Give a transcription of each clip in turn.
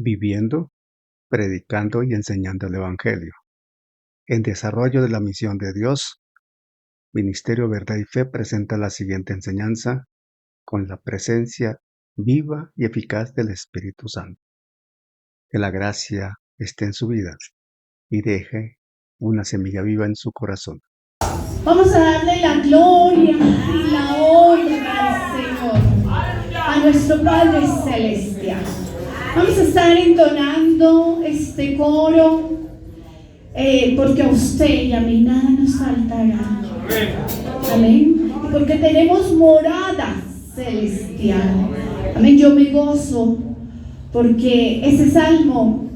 viviendo, predicando y enseñando el Evangelio. En desarrollo de la misión de Dios, Ministerio Verdad y Fe presenta la siguiente enseñanza con la presencia viva y eficaz del Espíritu Santo. Que la gracia esté en su vida y deje una semilla viva en su corazón. Vamos a darle la gloria y la honra al Señor, a nuestro Padre Celestial. Vamos a estar entonando este coro porque a usted y a mí nada nos faltará. Amén. Y porque tenemos morada celestial. Amén. Yo me gozo porque ese salmo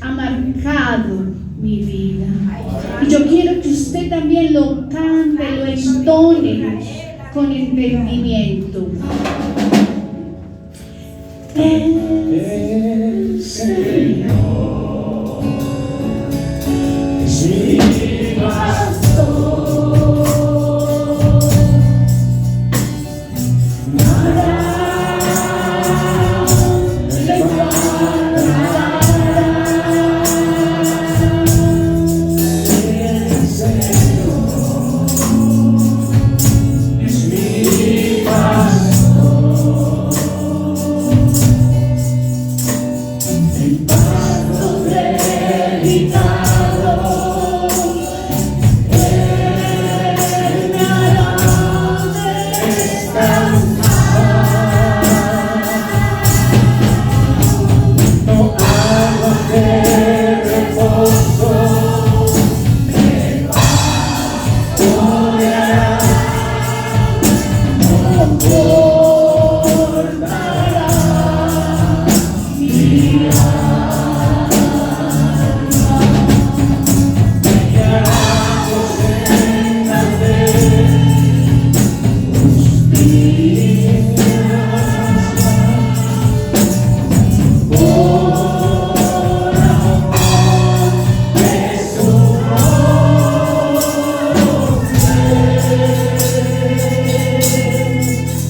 ha marcado mi vida. Y yo quiero que usted también lo cante, lo entone con entendimiento. El Señor es mi pastor, nada me faltará. El Señor es mi pastor, en pasto delicado Él me hará descansar. No aguas de reposo me pastoreará, confortará mi alma, me guiará por sendas de justicia, por amor de su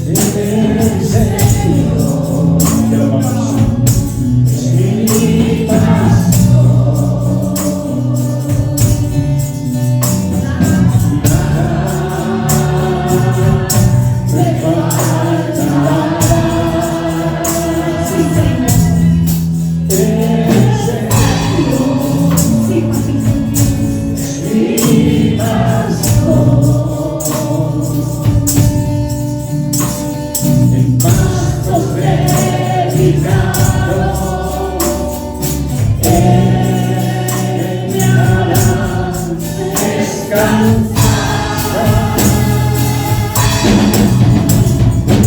el Señor es mi pastor, me faltará. Sí, Señor. El Señor sí, es mi pastor, en pastos delicados Él me hará descansar.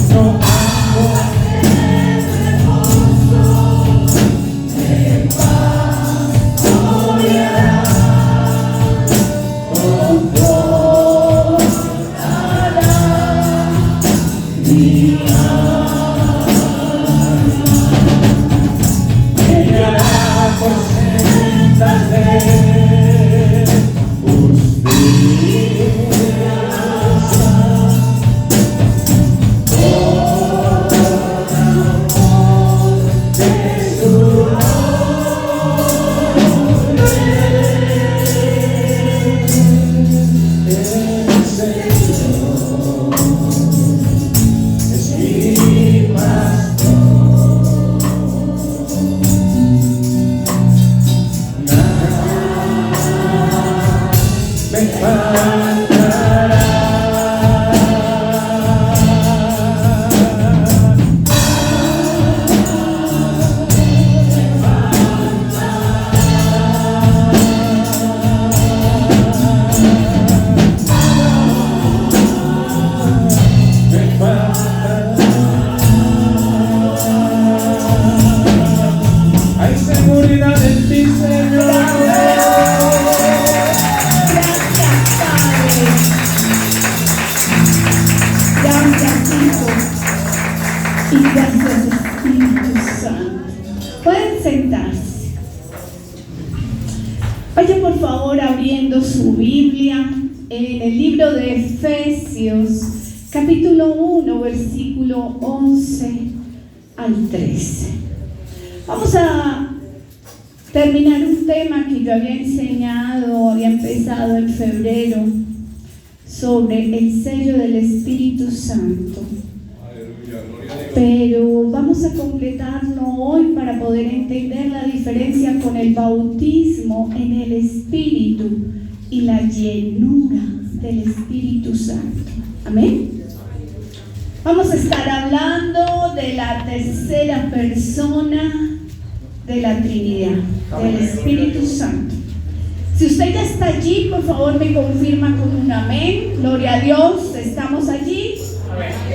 No aguas de reposo me pastoreará, confortará mi alma, me guiará por sendas de justicia, por amor de su el Señor es mi pastor, nada me faltará. Me faltará. Hay seguridad en ti, Señor. Gracias, Padre. Gracias, Hijo. Y gracias, Espíritu Santo. Pueden sentarse. Vaya por favor abriendo su Biblia en el libro de Efesios, capítulo 1, versículo 11 al 13. Vamos a terminar un tema que yo había empezado en febrero, sobre el sello del Espíritu Santo. Pero vamos a completarlo hoy para poder entender la diferencia con el bautismo en el Espíritu y la llenura del Espíritu Santo. Amén. Vamos a estar hablando de la tercera persona de la Trinidad, del Espíritu Santo. Si usted ya está allí, por favor me confirma con un amén. Gloria a Dios, estamos allí.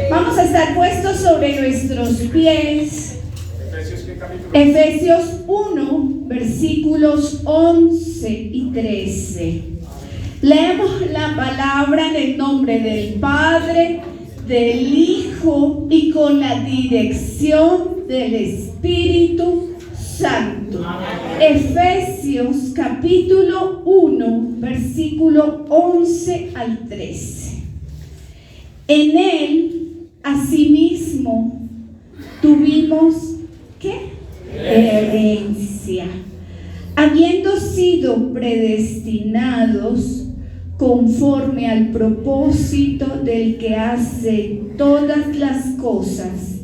Vamos a estar puestos sobre nuestros pies. Efesios 1, versículos 11 y 13. Leemos la palabra en el nombre del Padre, del Hijo y con la dirección del Espíritu Santo. Efesios capítulo 1, versículo 11 al 13. En él, asimismo, tuvimos, ¿qué? Herencia, habiendo sido predestinados conforme al propósito del que hace todas las cosas,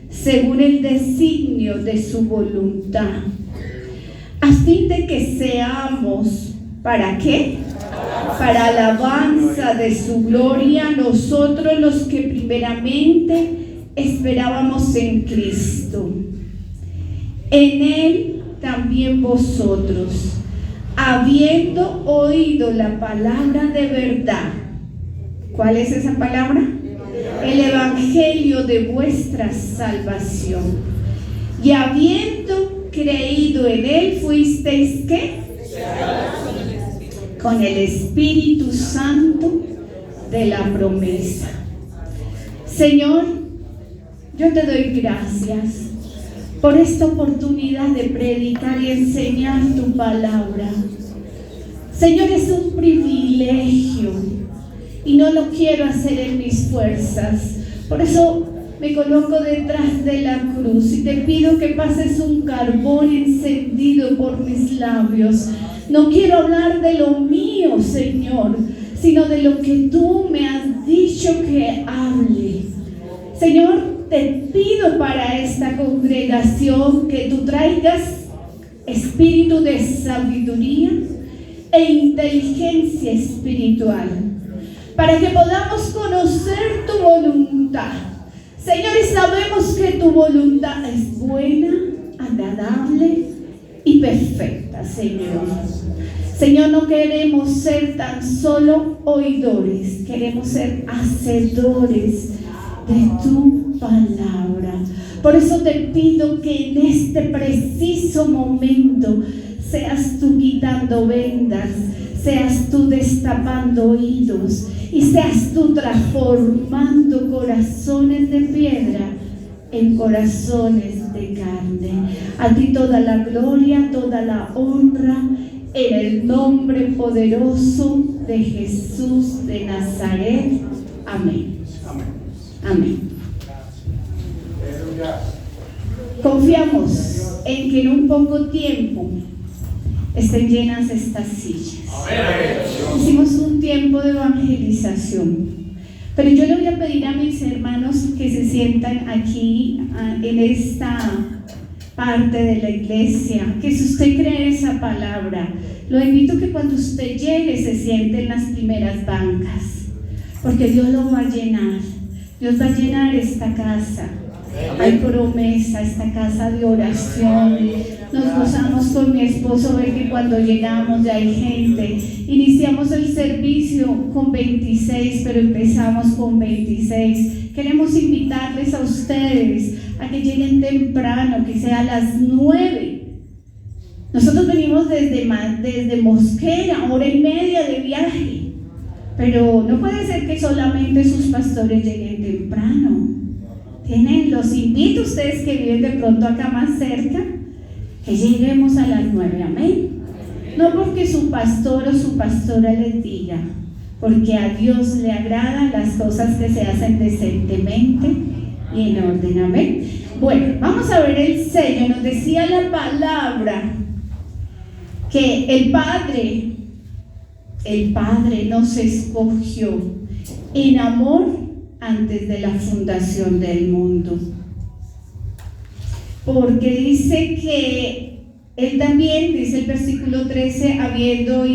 según el designio de su voluntad, a fin de que seamos, ¿para qué? Para alabanza de su gloria, nosotros los que primeramente esperábamos en Cristo. En él también vosotros, habiendo oído la palabra de verdad. ¿Cuál es esa palabra? El evangelio de vuestra salvación. Y habiendo creído en él, fuisteis, ¿qué? Con el Espíritu Santo de la promesa. Señor, yo te doy gracias por esta oportunidad de predicar y enseñar tu palabra. Señor, es un privilegio y no lo quiero hacer en mis fuerzas. Por eso me coloco detrás de la cruz y te pido que pases un carbón encendido por mis labios. No quiero hablar de lo mío, Señor, sino de lo que tú me has dicho que hable. Señor, te pido para esta congregación que tú traigas espíritu de sabiduría e inteligencia espiritual, para que podamos conocer tu voluntad. Señor, y sabemos que tu voluntad es buena, agradable y perfecta, Señor. Señor, no queremos ser tan solo oidores, queremos ser hacedores de tu palabra. Por eso te pido que en este preciso momento seas tú quitando vendas, seas tú destapando oídos y seas tú transformando corazones de piedra en corazones de carne. A ti toda la gloria, toda la honra, en el nombre poderoso de Jesús de Nazaret. Amén. Amén. Confiamos en que en un poco tiempo estén llenas estas sillas. Hicimos un tiempo de evangelización, pero yo le voy a pedir a mis hermanos que se sientan aquí en esta parte de la iglesia, que si usted cree esa palabra, lo invito a que cuando usted llegue se siente en las primeras bancas, porque Dios lo va a llenar. Dios va a llenar esta casa. Hay promesa, esta casa de oración. Nos gozamos con mi esposo ver que cuando llegamos ya hay gente. Iniciamos el servicio con 26, pero empezamos con 26. Queremos invitarles a ustedes a que lleguen temprano, que sea a las 9. Nosotros venimos desde Mosquera, 1:30 de viaje. Pero no puede ser que solamente sus pastores lleguen temprano. Los invito a ustedes que viven de pronto acá más cerca, que lleguemos a las 9, amén. No porque su pastor o su pastora les diga, porque a Dios le agradan las cosas que se hacen decentemente y en orden, amén. Bueno, vamos a ver el sello. Nos decía la palabra que el Padre nos escogió en amor antes de la fundación del mundo. Porque dice que Él también, dice el versículo 13, habiendo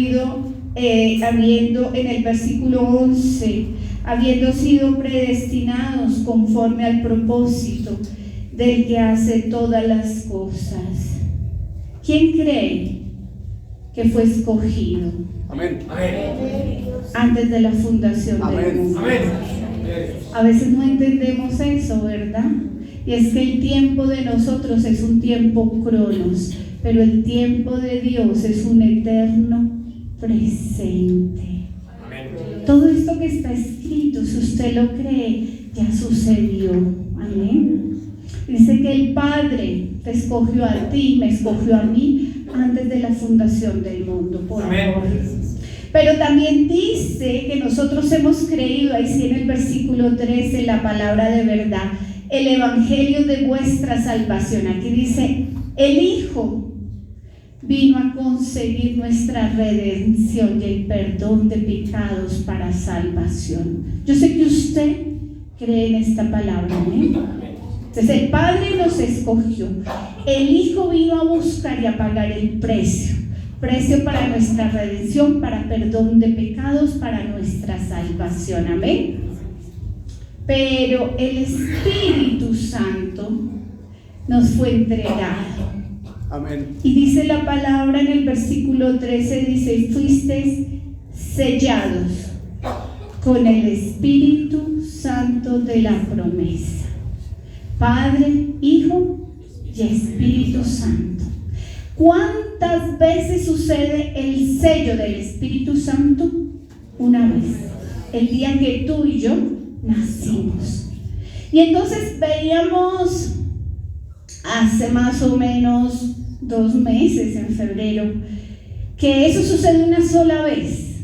en el versículo 11, habiendo sido predestinados conforme al propósito del que hace todas las cosas. ¿Quién cree que fue escogido? Amén. Antes de la fundación del mundo. A veces no entendemos eso, ¿verdad? Y es que el tiempo de nosotros es un tiempo cronos, pero el tiempo de Dios es un eterno presente. Todo esto que está escrito, si usted lo cree, ya sucedió. Amén. Dice que el Padre te escogió a ti, me escogió a mí antes de la fundación del mundo, por amor. Pero también dice que nosotros hemos creído, ahí sí en el versículo 13, la palabra de verdad, el evangelio de vuestra salvación. Aquí dice, el Hijo vino a conseguir nuestra redención y el perdón de pecados para salvación. Yo sé que usted cree en esta palabra, ¿eh? Entonces el Padre nos escogió, el Hijo vino a buscar y a pagar el precio para nuestra redención, para perdón de pecados, para nuestra salvación, amén. Pero el Espíritu Santo nos fue entregado. Amén. Y dice la palabra en el versículo 13, dice, fuisteis sellados con el Espíritu Santo de la promesa. Padre, Hijo y Espíritu Santo. ¿Cuántas veces sucede el sello del Espíritu Santo? Una vez, el día que tú y yo nacimos. Y entonces veíamos hace más o menos 2 meses, en febrero, que eso sucede una sola vez,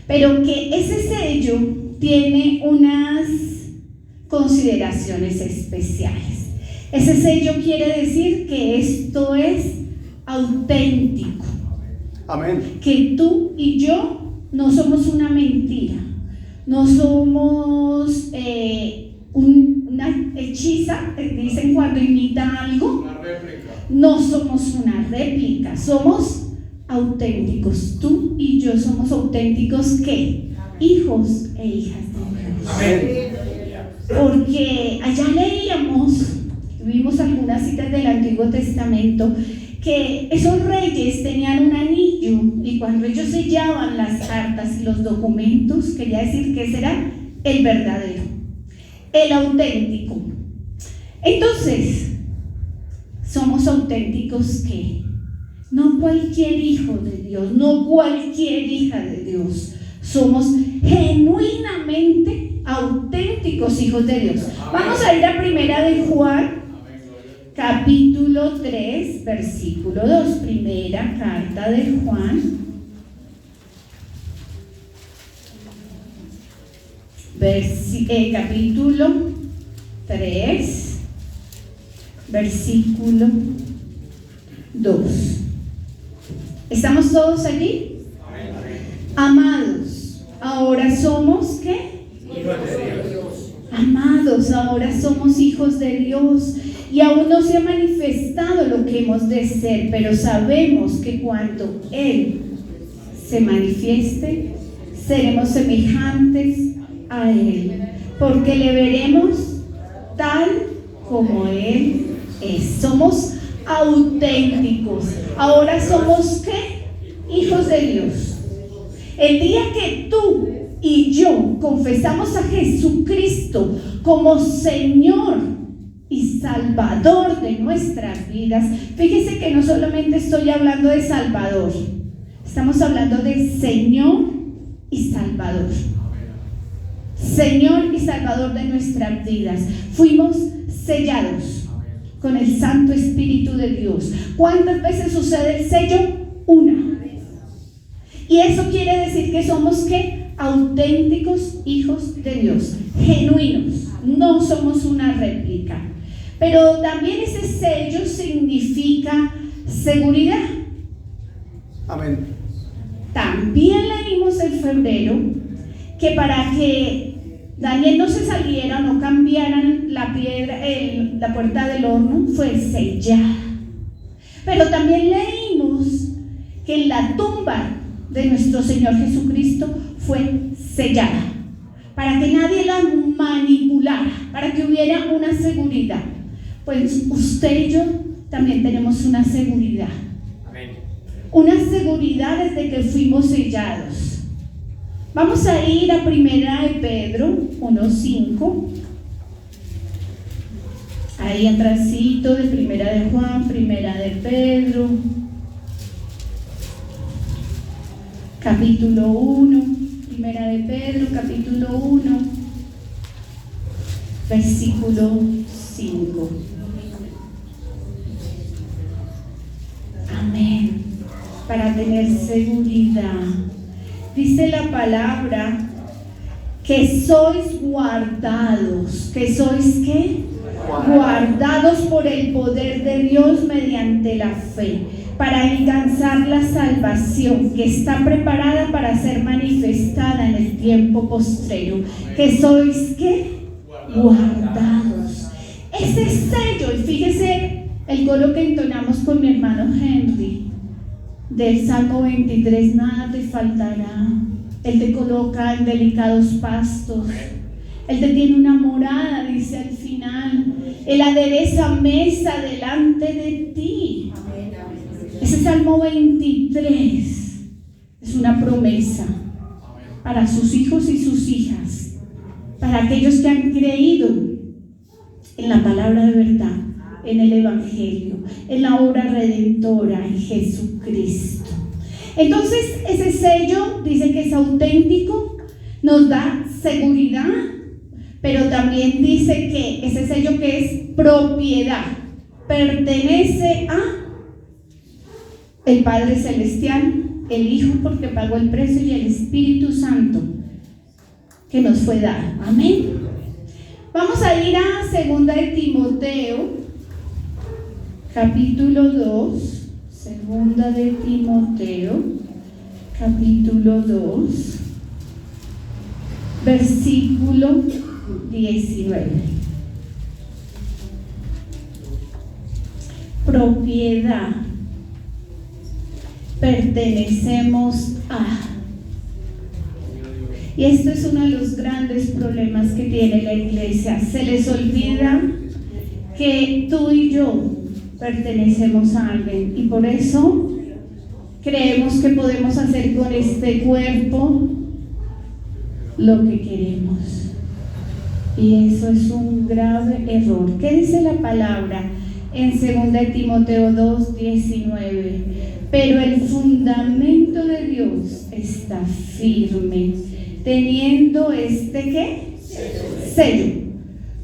pero que ese sello tiene unas consideraciones especiales. Ese sello quiere decir que esto es auténtico. Amén. Que tú y yo no somos una mentira, no somos una hechiza, dicen cuando imita algo. Una réplica. No somos una réplica, somos auténticos. Tú y yo somos auténticos, ¿qué? Hijos e hijas de Dios. Amén. Porque allá vimos algunas citas del Antiguo Testamento, que esos reyes tenían un anillo y cuando ellos sellaban las cartas y los documentos, quería decir que ese era el verdadero, el auténtico. Entonces, somos auténticos, ¿qué? No cualquier hijo de Dios, no cualquier hija de Dios. Somos genuinamente auténticos hijos de Dios. Vamos a ir a Primera de Juan, capítulo 3, versículo 2. Primera carta de Juan, capítulo 3, versículo 2. ¿Estamos todos allí? Amados, ahora somos ¿qué? Hijos de Dios. Amados, ahora somos hijos de Dios y aún no se ha manifestado lo que hemos de ser, pero sabemos que cuando Él se manifieste, seremos semejantes a Él, porque le veremos tal como Él es. Somos auténticos. Ahora somos ¿qué? Hijos de Dios. El día que tú y yo confesamos a Jesucristo como Señor y Salvador de nuestras vidas, fíjese que no solamente estoy hablando de Salvador, estamos hablando de Señor y Salvador. Señor y Salvador de nuestras vidas. Fuimos sellados con el Santo Espíritu de Dios. ¿Cuántas veces sucede el sello? Una. Y eso quiere decir que somos ¿qué? Auténticos hijos de Dios, genuinos, no somos una réplica. Pero también ese sello significa seguridad. Amén. También leímos en febrero que para que Daniel no se saliera o no cambiaran la piedra, la puerta del horno, fue sellada. Pero también leímos que en la tumba de nuestro Señor Jesucristo fue sellada, para que nadie la manipulara, para que hubiera una seguridad. Pues usted y yo también tenemos una seguridad. Amén. Una seguridad desde que fuimos sellados. Vamos a ir a Primera de Pedro 1:5. Ahí atrásito de Primera de Juan, Primera de Pedro, capítulo 1, Primera de Pedro, capítulo 1, versículo 5. Amén. Para tener seguridad. Dice la palabra que sois guardados. ¿Que sois qué? Guardados por el poder de Dios mediante la fe, para alcanzar la salvación que está preparada para ser manifestada en el tiempo postrero. ¿Que sois qué? Guardados. Ese sello, y fíjese el coro que entonamos con mi hermano Henry del Salmo 23, nada te faltará. Él te coloca en delicados pastos. Él te tiene una morada, dice al final. Él adereza mesa delante de ti. Ese Salmo 23 es una promesa para sus hijos y sus hijas, para aquellos que han creído en la palabra de verdad, en el Evangelio, en la obra redentora en Jesucristo. Entonces, ese sello dice que es auténtico, nos da seguridad, pero también dice que ese sello que es propiedad, pertenece a el Padre Celestial, el Hijo porque pagó el precio y el Espíritu Santo que nos fue dado. Amén. Vamos a ir a 2 de Timoteo, capítulo 2. 2 de Timoteo, capítulo 2, versículo 19. Propiedad. Pertenecemos a. Y esto es uno de los grandes problemas que tiene la iglesia. Se les olvida que tú y yo pertenecemos a alguien, y por eso creemos que podemos hacer con este cuerpo lo que queremos, y eso es un grave error. ¿Qué dice la palabra en 2 de Timoteo 2:19? Pero el fundamento de Dios está firme, teniendo ¿qué? Sello.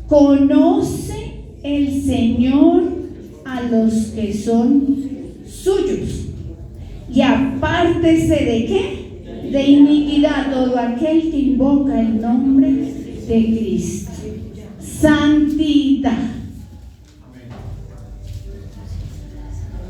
Conoce el Señor a los que son suyos, y apártese ¿de qué? De iniquidad todo aquel que invoca el nombre de Cristo. Santidad.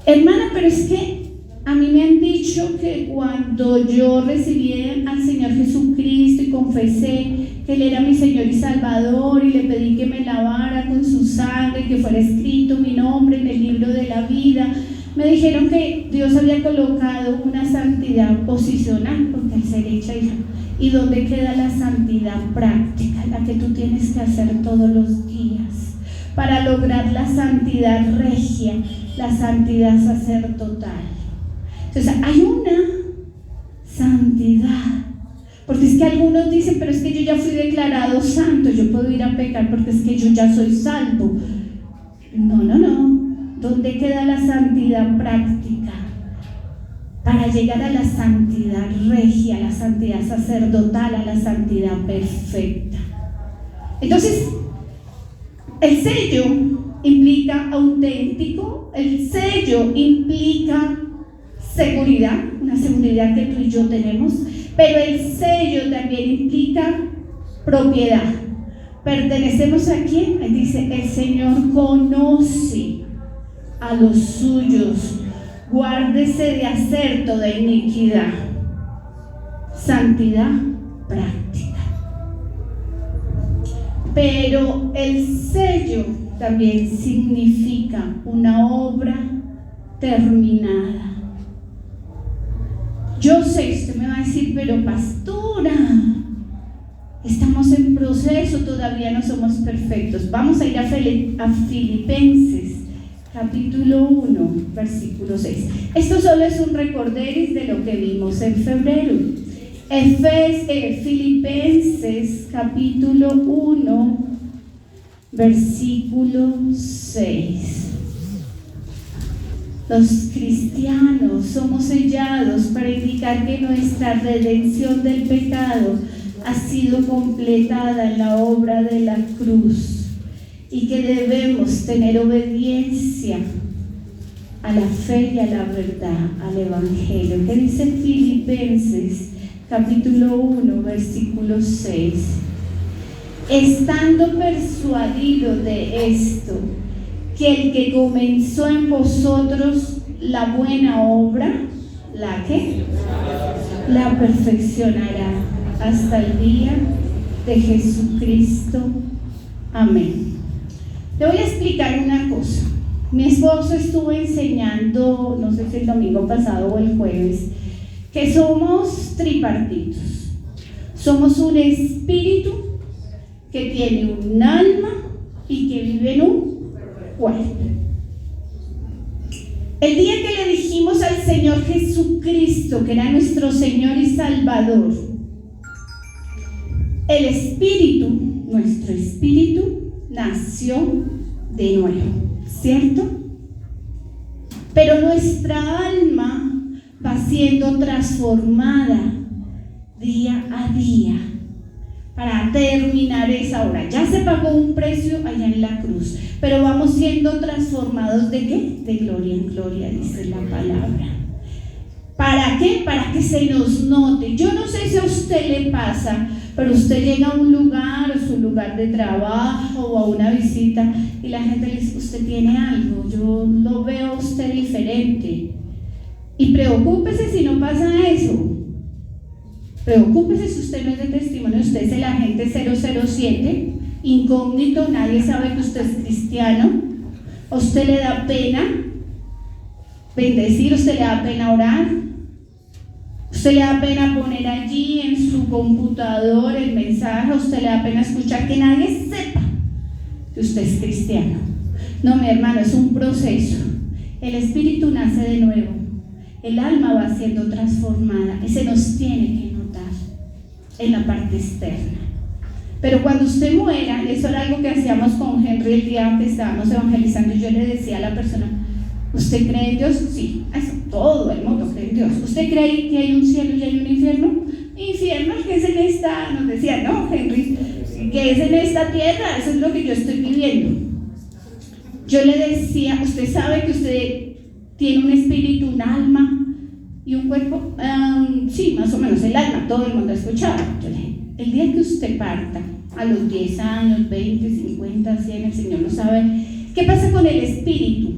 Hermana, pero es que a mí me han dicho que cuando yo recibí al Señor Jesucristo y confesé que Él era mi Señor y Salvador, y le pedí que me lavara con su sangre, que fuera escrito mi nombre en el libro de la vida, me dijeron que Dios había colocado una santidad posicional, porque al ser hecha hija. ¿Y dónde queda la santidad práctica, la que tú tienes que hacer todos los días para lograr la santidad regia, la santidad sacerdotal? Entonces hay una santidad, porque es que algunos dicen, pero es que yo ya fui declarado santo, yo puedo ir a pecar porque es que yo ya soy salvo. No. ¿Dónde queda la santidad práctica para llegar a la santidad regia, a la santidad sacerdotal, a la santidad perfecta? Entonces, el sello implica auténtico, el sello implica seguridad, una seguridad que tú y yo tenemos, pero el sello también implica propiedad. ¿Pertenecemos a quién? Dice, el Señor conoce a los suyos, guárdese de hacer toda iniquidad. Santidad práctica. Pero el sello también significa una obra terminada. Yo sé, usted me va a decir, pero pastora, estamos en proceso, todavía no somos perfectos. Vamos a ir a Filipenses, capítulo 1, versículo 6. Esto solo es un recorderis de lo que vimos en febrero. Filipenses, capítulo 1, versículo 6. Los cristianos somos sellados para indicar que nuestra redención del pecado ha sido completada en la obra de la cruz y que debemos tener obediencia a la fe y a la verdad, al Evangelio. ¿Qué dice Filipenses, capítulo 1, versículo 6? Estando persuadido de esto, que el que comenzó en vosotros la buena obra, ¿la qué? La perfeccionará hasta el día de Jesucristo. Amén. Te voy a explicar una cosa. Mi esposo estuvo enseñando, no sé si el domingo pasado o el jueves, que somos tripartitos. Somos un espíritu que tiene un alma y que vive en un cuerpo. El día que le dijimos al Señor Jesucristo que era nuestro Señor y Salvador, el espíritu, nuestro espíritu, nació de nuevo, ¿cierto? Pero nuestra alma va siendo transformada día a día para terminar esa obra. Ya se pagó un precio allá en la cruz, pero vamos siendo transformados ¿de qué? De gloria en gloria, dice la palabra. ¿Para qué? Para que se nos note. Yo no sé si a usted le pasa, pero usted llega a un lugar, a su lugar de trabajo o a una visita y la gente le dice, usted tiene algo, yo lo veo a usted diferente. Y preocúpese si no pasa eso. Preocúpese si usted no es de testimonio, usted es el agente 007, incógnito, nadie sabe que usted es cristiano. A usted le da pena bendecir, usted le da pena orar, usted le da pena poner allí en su computador el mensaje, a usted le da pena escuchar que nadie sepa que usted es cristiano. No, mi hermano, es un proceso. El espíritu nace de nuevo, el alma va siendo transformada y se nos tiene que notar en la parte externa. Pero cuando usted muera, eso era algo que hacíamos con Henry el día que estábamos evangelizando, yo le decía a la persona, ¿usted cree en Dios? Sí, eso, todo el mundo cree en Dios. ¿Usted cree que hay un cielo y hay un infierno? Infierno que es en esta, nos decía, no, Henry, que es en esta tierra, eso es lo que yo estoy viviendo. Yo le decía, ¿usted sabe que usted tiene un espíritu, un alma y un cuerpo? Sí, más o menos, el alma, todo el mundo escuchaba. Yo le dije, el día que usted parta, a los 10 años, 20, 50, 100, el Señor lo sabe, ¿qué pasa con el espíritu?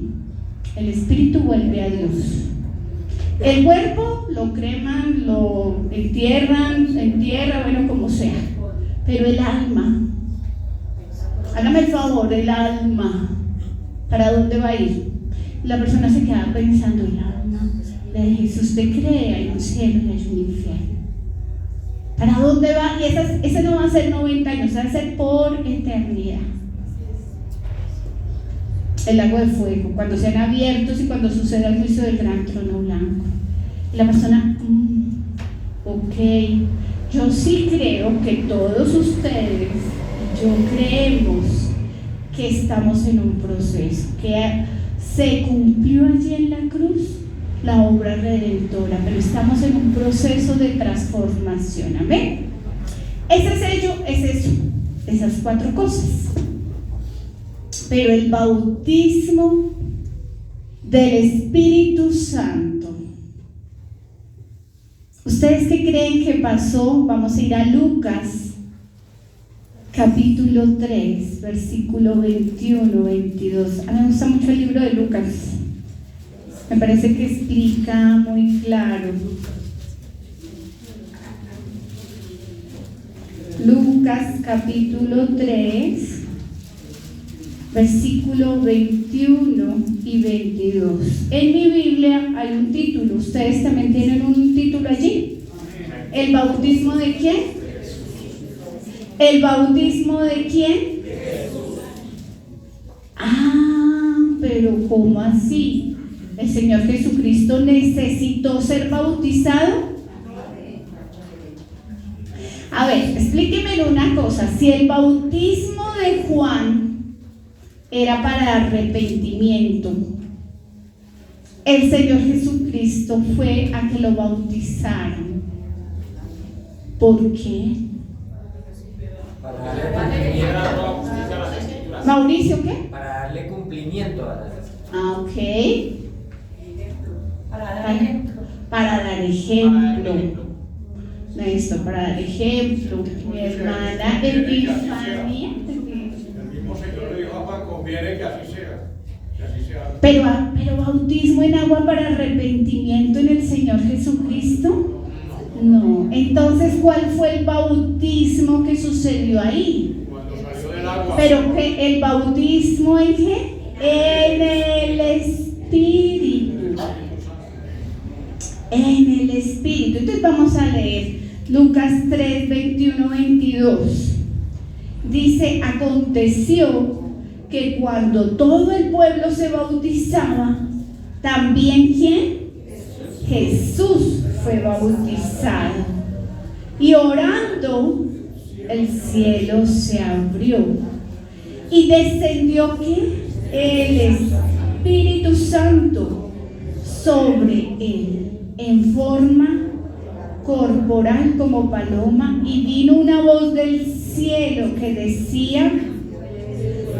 El espíritu vuelve a Dios. El cuerpo lo creman, lo entierran, bueno, como sea. Pero el alma, hágame el favor, el alma, ¿para dónde va a ir? La persona se queda pensando, el alma, le dije, si usted cree, hay un cielo y hay un infierno. ¿Para dónde va? Y ese no va a ser 90 años, va a ser por eternidad. El lago de fuego, cuando sean abiertos y cuando suceda el juicio del gran trono blanco. Y la persona, ok, yo sí creo que todos ustedes, yo creemos que estamos en un proceso, que se cumplió allí en la cruz la obra redentora, pero estamos en un proceso de transformación, amén. Ese sello es eso, esas 4 cosas. Pero el bautismo del Espíritu Santo, ¿ustedes qué creen que pasó? Vamos a ir a Lucas capítulo 3, versículo 21, 22. A mí me gusta mucho el libro de Lucas. Me parece que explica muy claro. Lucas capítulo 3, versículo 21 y 22. En mi Biblia hay un título. ¿Ustedes también tienen un título allí? ¿El bautismo de quién? ¿El bautismo de quién? Ah, pero ¿cómo así? ¿El Señor Jesucristo necesitó ser bautizado? A ver, explíqueme una cosa. Si el bautismo de Juan era para arrepentimiento, el Señor Jesucristo fue a que lo bautizaran. ¿Por qué? Mauricio, ¿qué? Para darle cumplimiento a las... Ah, ok. Para dar ejemplo. Esto, para dar ejemplo. Mi hermana Epifania. El mismo Señor le dijo a Juan, conviene que así sea. Que así sea. Pero bautismo en agua para arrepentimiento en el Señor Jesucristo. No. Entonces, ¿cuál fue el bautismo que sucedió ahí? Cuando salió del agua. Pero que el bautismo en qué? En el Espíritu. En el Espíritu. Entonces vamos a leer Lucas 3, 21, 22. Dice: aconteció que cuando todo el pueblo se bautizaba, también ¿quién? Jesús fue bautizado. Y orando, el cielo se abrió. Y descendió ¿qué? El Espíritu Santo sobre él, en forma corporal como paloma, y vino una voz del cielo que decía: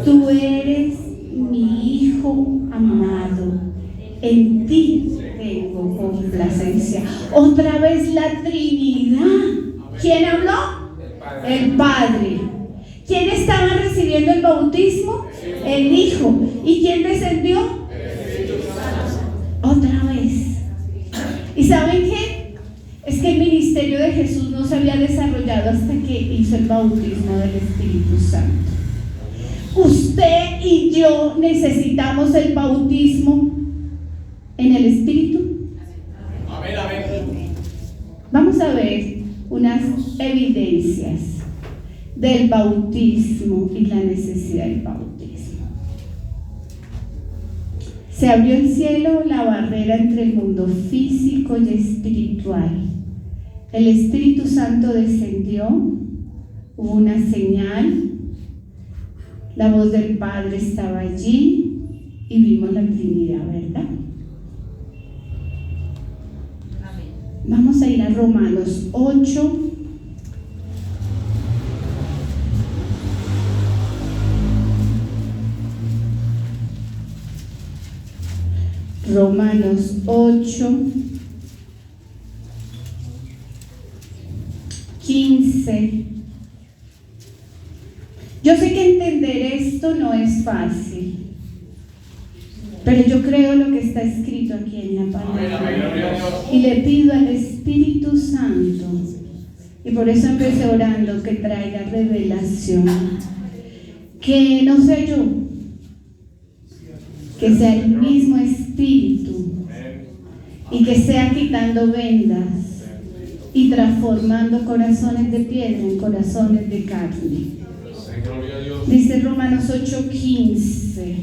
tú eres mi Hijo amado, en ti tengo complacencia. Otra vez la Trinidad. ¿Quién habló? El Padre. ¿Quién estaba recibiendo el bautismo? El Hijo. ¿Y quién descendió? Otra vez. ¿Y saben qué? Es que el ministerio de Jesús no se había desarrollado hasta que hizo el bautismo del Espíritu Santo. Usted y yo necesitamos el bautismo en el Espíritu. Amén, amén. Vamos a ver unas evidencias del bautismo y la necesidad del bautismo. Se abrió el cielo, la barrera entre el mundo físico y espiritual. El Espíritu Santo descendió, hubo una señal, la voz del Padre estaba allí y vimos la Trinidad, ¿verdad? Vamos a ir a Romanos 8. Romanos 8, 15. Yo sé que entender esto no es fácil, pero yo creo lo que está escrito aquí en la palabra. Y le pido al Espíritu Santo, y por eso empecé orando, que traiga revelación, que no sea yo, que sea el mismo Espíritu, y que sea quitando vendas y transformando corazones de piedra en corazones de carne. Dice Romanos 8:15: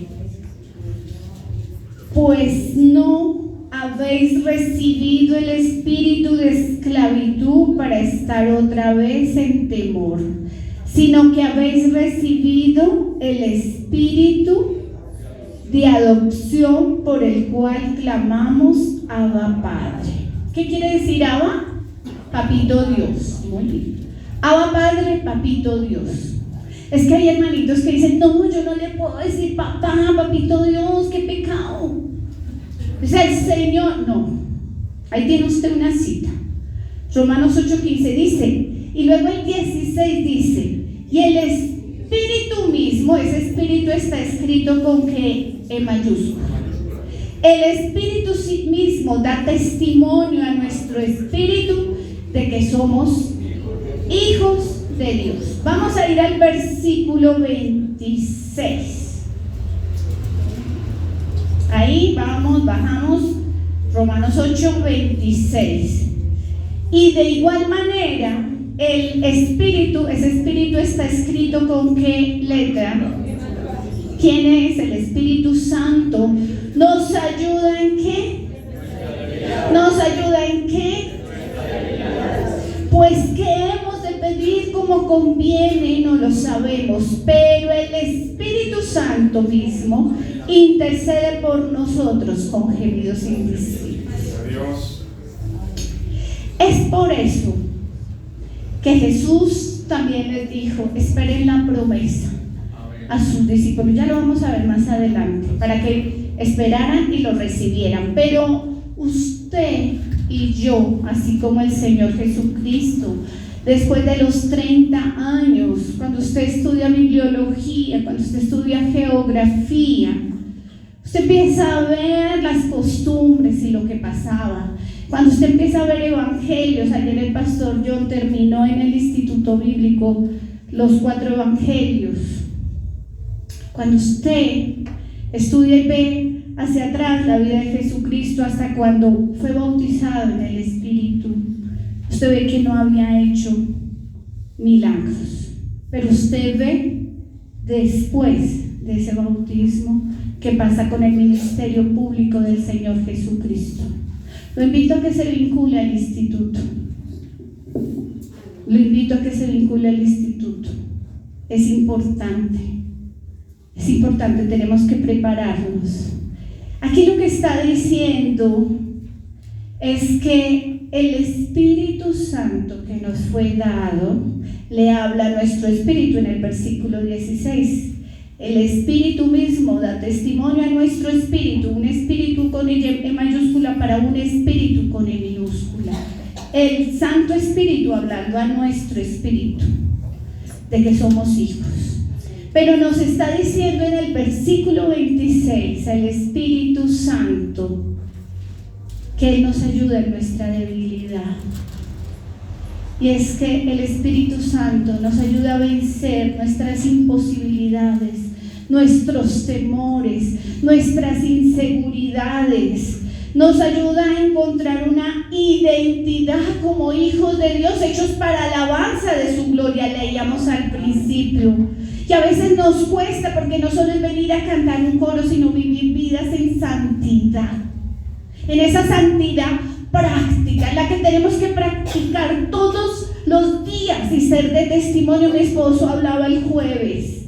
pues no habéis recibido el espíritu de esclavitud para estar otra vez en temor, sino que habéis recibido el espíritu de adopción, por el cual clamamos: Abba Padre. ¿Qué quiere decir Abba? Papito Dios. Abba Padre, Papito Dios. Es que hay hermanitos que dicen: no, yo no le puedo decir papá, Papito Dios, qué pecado. O sea, el Señor, no. Ahí tiene usted una cita. Romanos 8:15 dice, y luego el 16 dice: y el Espíritu mismo, ese Espíritu está escrito con que E mayúscula, El Espíritu mismo da testimonio a nuestro espíritu de que somos hijos de Dios. Vamos a ir al versículo 26. Ahí bajamos, Romanos 8, 26. Y de igual manera, el Espíritu, ese Espíritu está escrito ¿con qué letra? ¿Quién es? El Espíritu Santo. ¿Nos ayuda en qué? ¿Nos ayuda en qué? Pues que hemos de pedir como conviene, no lo sabemos, pero el Espíritu Santo mismo intercede por nosotros con gemidos indecibles. Es por eso que Jesús también les dijo: esperen la promesa a sus discípulos. Ya lo vamos a ver más adelante, para que esperaran y lo recibieran. Pero usted y yo, así como el Señor Jesucristo, después de los 30 años, cuando usted estudia bibliología, cuando usted estudia geografía, usted empieza a ver las costumbres y lo que pasaba. Cuando usted empieza a ver evangelios, ayer el pastor John terminó en el Instituto Bíblico los 4 evangelios. Cuando usted estudia y ve hacia atrás la vida de Jesucristo hasta cuando fue bautizado en el Espíritu, usted ve que no había hecho milagros. Pero usted ve después de ese bautismo qué pasa con el ministerio público del Señor Jesucristo. Lo invito a que se vincule al instituto. Lo invito a que se vincule al instituto. Es importante. Es importante, tenemos que prepararnos. Aquí lo que está diciendo es que el Espíritu Santo que nos fue dado le habla a nuestro espíritu en el versículo 16. El Espíritu mismo da testimonio a nuestro espíritu, un espíritu con E mayúscula para un espíritu con E minúscula. El Santo Espíritu hablando a nuestro espíritu de que somos hijos. Pero nos está diciendo en el versículo 26, el Espíritu Santo, que Él nos ayuda en nuestra debilidad. Y es que el Espíritu Santo nos ayuda a vencer nuestras imposibilidades, nuestros temores, nuestras inseguridades. Nos ayuda a encontrar una identidad como hijos de Dios, hechos para alabanza de su gloria, leíamos al principio. Y a veces nos cuesta, porque no solo es venir a cantar un coro, sino vivir vidas en santidad. En esa santidad práctica, en la que tenemos que practicar todos los días y ser de testimonio. Mi esposo hablaba el jueves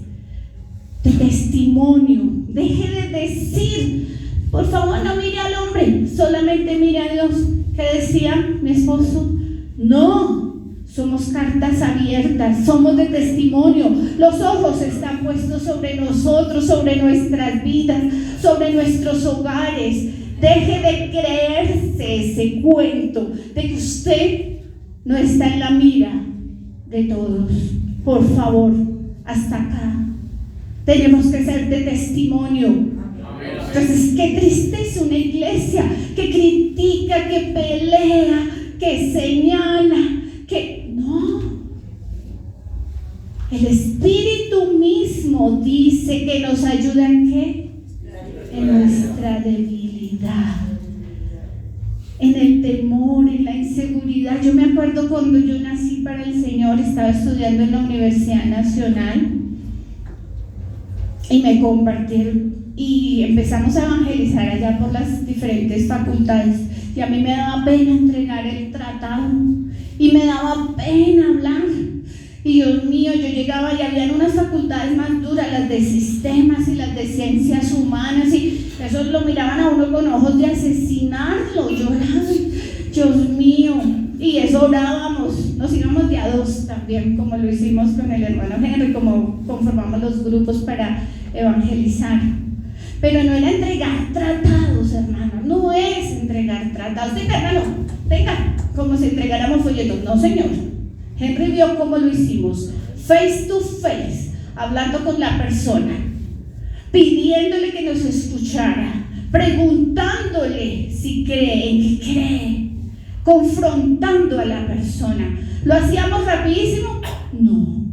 de testimonio. Deje de decir, por favor no mire al hombre, solamente mire a Dios. ¿Qué decía mi esposo? No, somos cartas abiertas, somos de testimonio. Los ojos están puestos sobre nosotros, sobre nuestras vidas, sobre nuestros hogares. Deje de creerse ese cuento de que usted no está en la mira de todos. Por favor, hasta acá. Tenemos que ser de testimonio. Entonces, qué tristeza una iglesia que critica, que pelea, que señala, que no. El Espíritu mismo dice que nos ayuda en qué? En nuestra debilidad, en el temor, en la inseguridad. Yo me acuerdo cuando yo nací para el Señor, estaba estudiando en la Universidad Nacional y me compartieron y empezamos a evangelizar allá por las diferentes facultades, y a mí me daba pena entregar el tratado y me daba pena hablar. Y Dios mío, yo llegaba y habían unas facultades más duras, las de sistemas y las de ciencias humanas, y esos lo miraban a uno con ojos de asesinarlo. Lloraba, Dios mío, y eso orábamos, nos íbamos de a dos también, como lo hicimos con el hermano Henry, como conformamos los grupos para evangelizar. Pero no era entregar tratados, hermano, no es entregar tratados. Tenga, como si entregáramos folletos. No, señor. Henry vio cómo lo hicimos, face to face, hablando con la persona, pidiéndole que nos escuchara, preguntándole si cree, en qué cree, confrontando a la persona. ¿Lo hacíamos rapidísimo? No.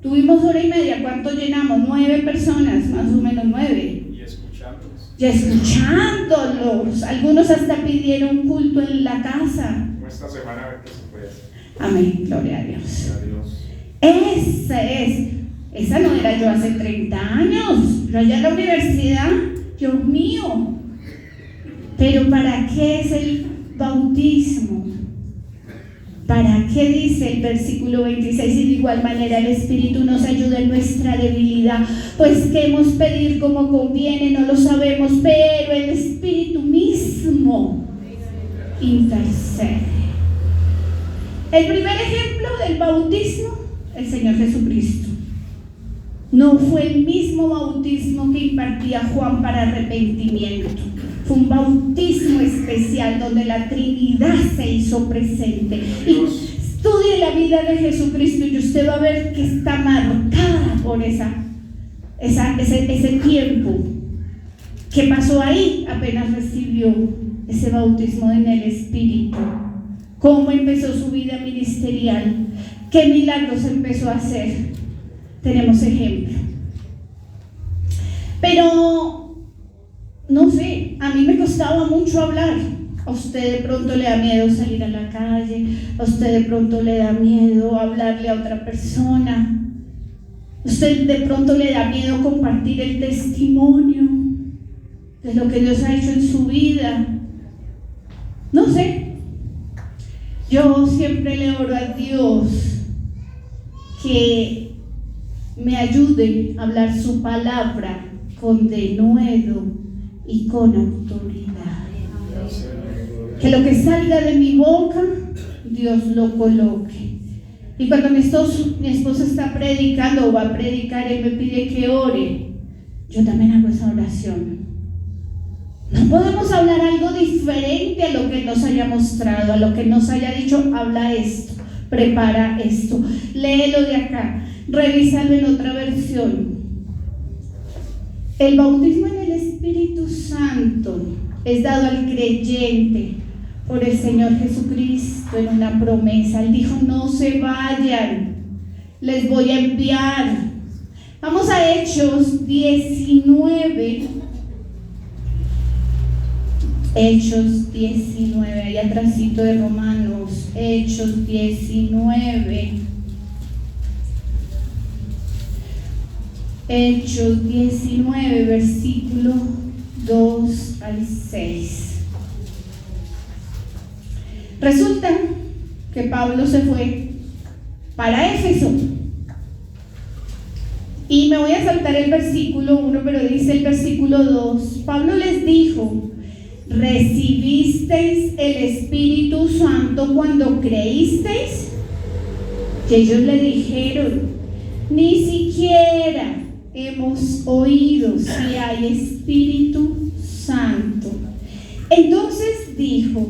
Tuvimos hora y media. ¿Cuánto llenamos? 9 personas, más o menos 9. Y escuchándolos. Y escuchándolos. Algunos hasta pidieron culto en la casa. Como esta semana a ver qué se puede hacer. Amén, gloria a Dios. Adiós. Esa no era yo hace 30 años. Yo allá en la universidad, Dios mío. Pero ¿para qué es el bautismo? ¿Para qué dice el versículo 26? Y de igual manera el Espíritu nos ayuda en nuestra debilidad, pues queremos pedir como conviene, no lo sabemos, pero el Espíritu mismo intercede. El primer ejemplo del bautismo, el Señor Jesucristo. No fue el mismo bautismo que impartía Juan para arrepentimiento. Fue un bautismo especial donde la Trinidad se hizo presente. Y estudie la vida de Jesucristo y usted va a ver que está marcada por ese tiempo que pasó ahí apenas recibió ese bautismo en el Espíritu. Cómo empezó su vida ministerial, qué milagros empezó a hacer. Tenemos ejemplo. Pero no sé, a mí me costaba mucho hablar. A usted de pronto le da miedo salir a la calle, a usted de pronto le da miedo hablarle a otra persona, a usted de pronto le da miedo compartir el testimonio de lo que Dios ha hecho en su vida. No sé. Yo siempre le oro a Dios que me ayude a hablar su palabra con denuedo y con autoridad. Que lo que salga de mi boca, Dios lo coloque. Y cuando mi esposo está predicando o va a predicar, él me pide que ore. Yo también hago esa oración. No podemos hablar algo diferente a lo que nos haya mostrado, a lo que nos haya dicho. Habla esto, prepara esto, léelo de acá, revísalo en otra versión. El bautismo en el Espíritu Santo es dado al creyente por el Señor Jesucristo en una promesa. Él dijo: no se vayan, les voy a enviar. Vamos a Hechos 19. Hechos 19, ahí atrásito de Romanos. Hechos 19. Hechos 19, versículo 2 al 6. Resulta que Pablo se fue para Éfeso. Y me voy a saltar el versículo 1, pero dice el versículo 2. Pablo les dijo: ¿recibisteis el Espíritu Santo cuando creísteis? Y ellos le dijeron: ni siquiera hemos oído si hay Espíritu Santo. Entonces dijo: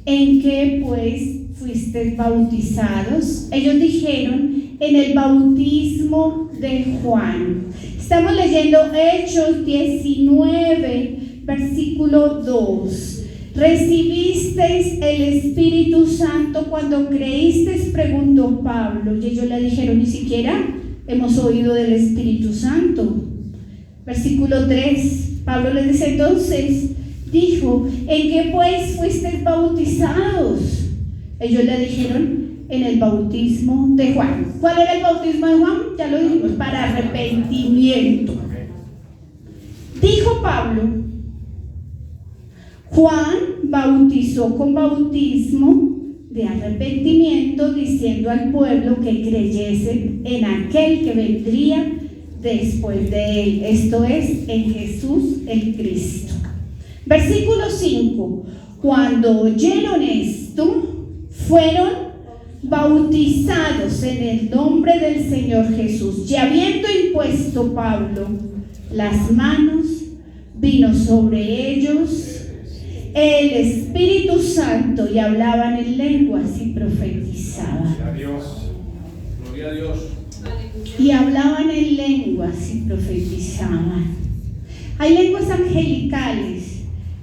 ¿en qué pues fuisteis bautizados? Ellos dijeron: en el bautismo de Juan. Estamos leyendo Hechos 19, versículo 2. ¿Recibisteis el Espíritu Santo cuando creísteis?, preguntó Pablo. Y ellos le dijeron: ni siquiera hemos oído del Espíritu Santo. Versículo 3. Pablo les dice entonces, dijo: ¿en qué pues fuisteis bautizados? Ellos le dijeron: en el bautismo de Juan. ¿Cuál era el bautismo de Juan? Ya lo dijimos, para arrepentimiento. Dijo Pablo: Juan bautizó con bautismo de arrepentimiento, diciendo al pueblo que creyesen en aquel que vendría después de él, esto es, en Jesús el Cristo. Versículo 5. Cuando oyeron esto, fueron bautizados en el nombre del Señor Jesús. Y habiendo impuesto Pablo las manos, vino sobre ellos el Espíritu Santo, y hablaban en lenguas y profetizaban. Gloria a Dios. Gloria a Dios. Y hablaban en lenguas y profetizaban. Hay lenguas angelicales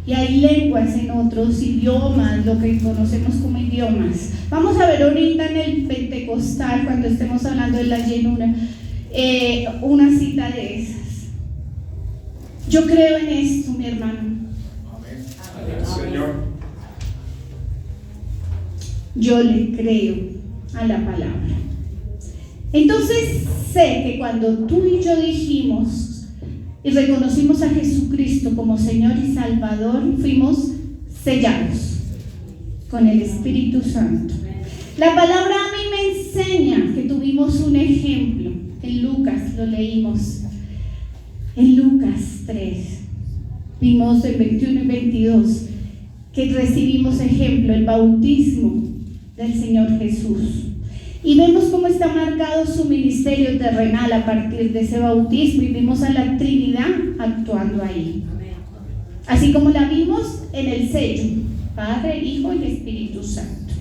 y hay lenguas en otros idiomas, lo que conocemos como idiomas. Vamos a ver ahorita en el Pentecostal, cuando estemos hablando de la llenura, una cita de esas. Yo creo en esto, mi hermano. Amén. Señor. Yo le creo a la palabra. Entonces sé que cuando tú y yo dijimos y reconocimos a Jesucristo como Señor y Salvador, fuimos sellados con el Espíritu Santo. La palabra a mí me enseña que tuvimos un ejemplo. En Lucas lo leímos. En Lucas 3 vimos en 21 y 22 que recibimos ejemplo, el bautismo del Señor Jesús. Y vemos cómo está marcado su ministerio terrenal a partir de ese bautismo, y vimos a la Trinidad actuando ahí. Así como la vimos en el sello, Padre, Hijo y Espíritu Santo.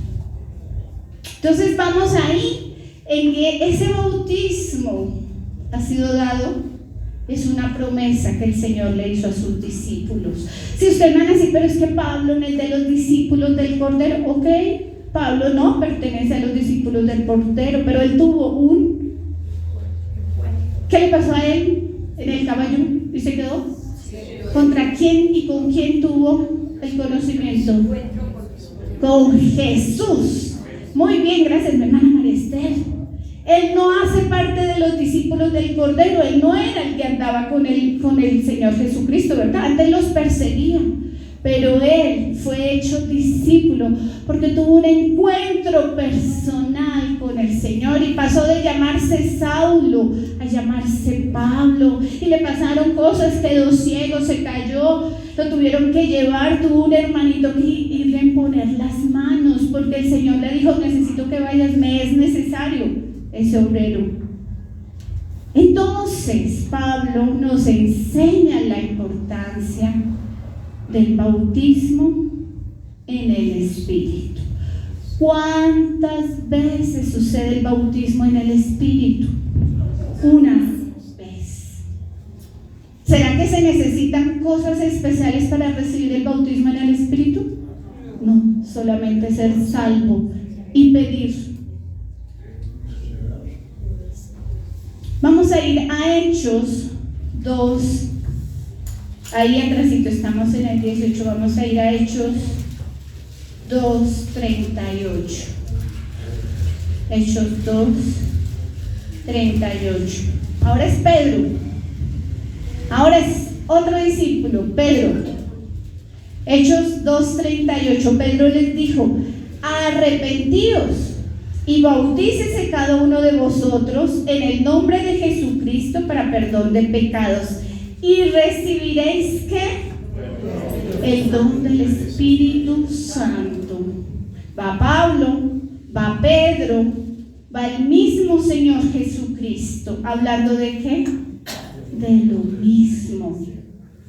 Entonces vamos ahí en que ese bautismo ha sido dado, es una promesa que el Señor le hizo a sus discípulos. Si usted me van a decir, pero es que Pablo no es de los discípulos del Cordero, ok, Pablo no pertenece a los discípulos del Cordero, pero él tuvo ¿qué le pasó a él en el caballo? ¿Y se quedó? ¿Contra quién y con quién tuvo el conocimiento? Con Jesús. Muy bien, gracias, mi hermana María Esther. Él no hace parte de los discípulos del Cordero, él no era el que andaba con el Señor Jesucristo, ¿verdad? Antes los perseguía, pero él fue hecho discípulo porque tuvo un encuentro personal con el Señor y pasó de llamarse Saulo a llamarse Pablo, y le pasaron cosas, quedó ciego, se cayó, lo tuvieron que llevar, tuvo un hermanito que irle a imponer las manos porque el Señor le dijo, necesito que vayas, me es necesario ese obrero. Entonces Pablo nos enseña la importancia del bautismo en el Espíritu. ¿Cuántas veces sucede el bautismo en el Espíritu? Una vez. ¿Será que se necesitan cosas especiales para recibir el bautismo en el Espíritu? No, solamente ser salvo y pedir. Vamos a ir a Hechos 2. Ahí atrásito estamos en el 18. Vamos a ir a Hechos 2:38. Hechos 2:38. Ahora es Pedro. Ahora es otro discípulo, Pedro. Hechos 2:38. Pedro les dijo: arrepentíos y bautícese cada uno de vosotros en el nombre de Jesucristo para perdón de pecados, y recibiréis ¿qué? El don del Espíritu Santo. Va Pablo, va Pedro, va el mismo Señor Jesucristo, hablando de ¿qué? De lo mismo.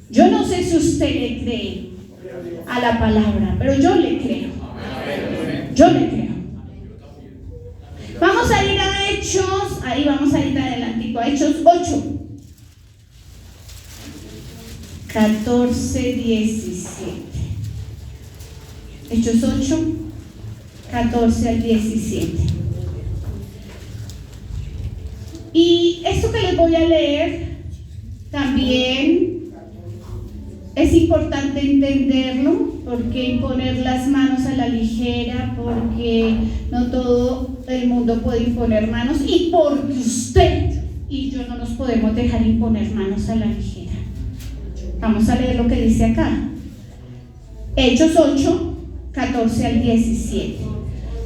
Yo no sé si usted le cree a la palabra, pero yo le creo. Yo le creo. Vamos a ir a Hechos, ahí vamos a ir adelantico, a Hechos 8, 14, 17. Hechos 8, 14 al 17. Y esto que les voy a leer también es importante entenderlo, porque imponer las manos a la ligera, porque no todo el mundo puede imponer manos, y porque usted y yo no nos podemos dejar imponer manos a la ligera. Vamos a leer lo que dice acá. Hechos 8, 14 al 17.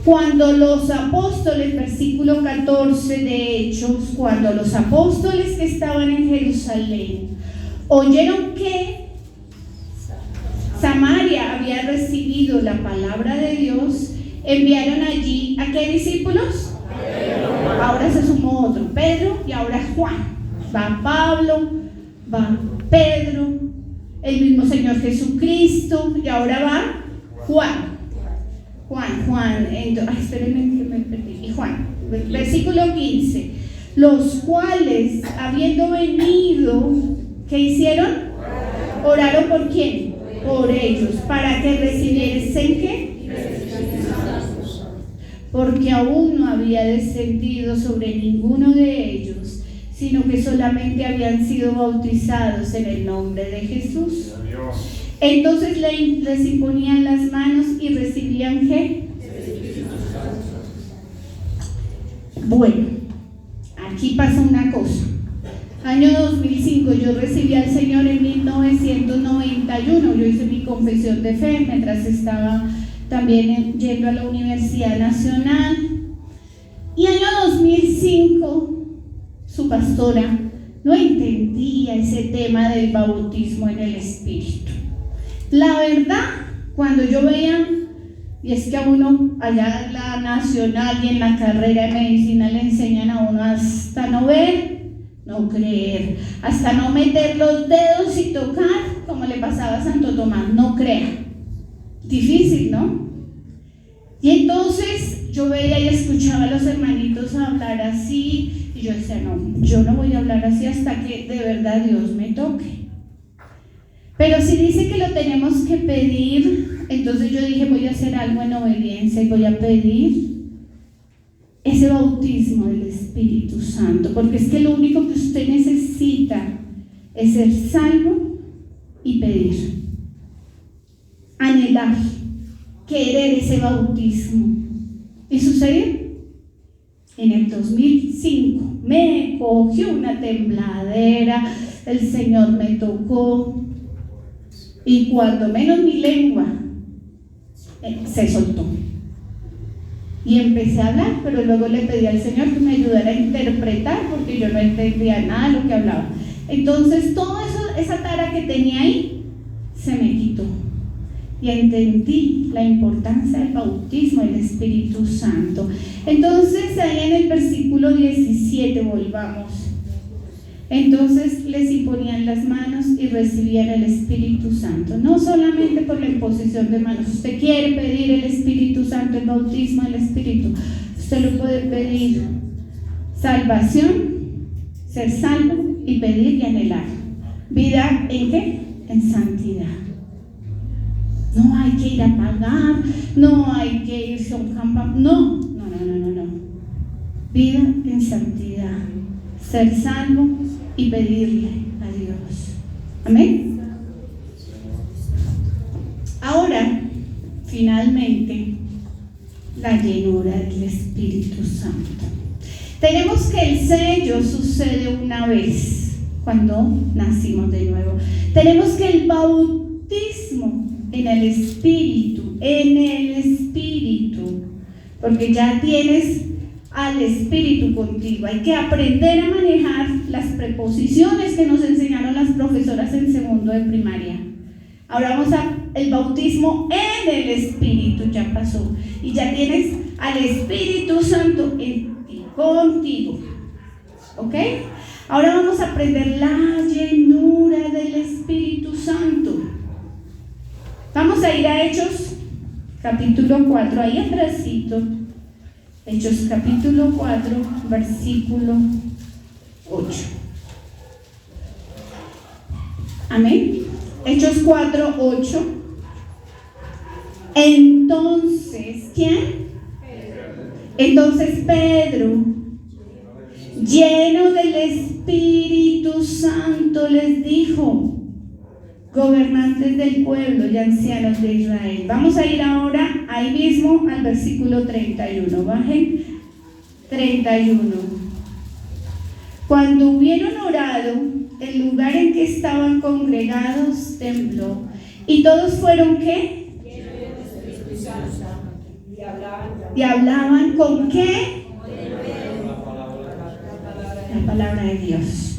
Cuando los apóstoles, versículo 14 de Hechos, cuando los apóstoles que estaban en Jerusalén oyeron que Samaria había recibido la palabra de Dios, enviaron allí ¿a qué discípulos? Ahora se sumó otro, Pedro, y ahora Juan. Va Pablo, va Pedro, el mismo Señor Jesucristo, y ahora va Juan. Espérenme que me perdí. Y Juan, versículo 15. Los cuales, habiendo venido, ¿qué hicieron? ¿Oraron por quién? Por ellos. ¿Para que recibiesen qué? Porque aún no había descendido sobre ninguno de ellos, sino que solamente habían sido bautizados en el nombre de Jesús. Entonces les imponían las manos y recibían ¿qué? Bueno, aquí pasa una cosa. Año 2005, yo recibí al Señor en 1991. Yo hice mi confesión de fe mientras estaba también yendo a la Universidad Nacional. Y año 2005, su pastora no entendía ese tema del bautismo en el Espíritu. La verdad, cuando yo veía, y es que a uno allá en la Nacional y en la carrera de medicina le enseñan a uno hasta no ver, no creer, hasta no meter los dedos y tocar, como le pasaba a Santo Tomás, no crea. Difícil, ¿no? Y entonces yo veía y escuchaba a los hermanitos hablar así, y yo decía, no, yo no voy a hablar así hasta que de verdad Dios me toque. Pero si dice que lo tenemos que pedir, entonces yo dije, voy a hacer algo en obediencia y voy a pedir ese bautismo del Espíritu Santo, porque es que lo único que usted necesita es ser salvo y pedir, anhelar, querer ese bautismo. ¿Y sucedió? En el 2005 me cogió una tembladera, el Señor me tocó y cuando menos mi lengua se soltó. Y empecé a hablar, pero luego le pedí al Señor que me ayudara a interpretar porque yo no entendía nada de lo que hablaba. Entonces, todo eso, esa tara que tenía ahí, se me quitó. Y entendí la importancia del bautismo del Espíritu Santo. Entonces, ahí en el versículo 17, volvamos. Entonces les imponían las manos y recibían el Espíritu Santo. No solamente por la imposición de manos. Usted quiere pedir el Espíritu Santo, el bautismo del Espíritu. Usted lo puede pedir. Salvación, ser salvo y pedir y anhelar. ¿Vida en qué? En santidad. No hay que ir a pagar, no hay que irse a un campamento. No. Vida en santidad. Ser salvo y pedirle a Dios. Amén. Ahora, finalmente, la llenura del Espíritu Santo. Tenemos que el sello sucede una vez, cuando nacimos de nuevo. Tenemos que el bautismo en el Espíritu, porque ya tienes al Espíritu contigo. Hay que aprender a manejar las preposiciones que nos enseñaron las profesoras en segundo de primaria. Ahora vamos el bautismo en el Espíritu, ya pasó. Y ya tienes al Espíritu Santo en ti, contigo. ¿Ok? Ahora vamos a aprender la llenura del Espíritu Santo. Vamos a ir a Hechos, capítulo 4, ahí atrásito. Hechos capítulo 4, versículo 8. Amén. Hechos 4, 8. Entonces, ¿quién? Entonces Pedro, lleno del Espíritu Santo, les dijo: gobernantes del pueblo y ancianos de Israel. Vamos a ir ahora ahí mismo al versículo 31. Bajen 31. Cuando hubieron orado, el lugar en que estaban congregados tembló. ¿Y todos fueron qué? ¿Y hablaban con qué? La palabra de Dios.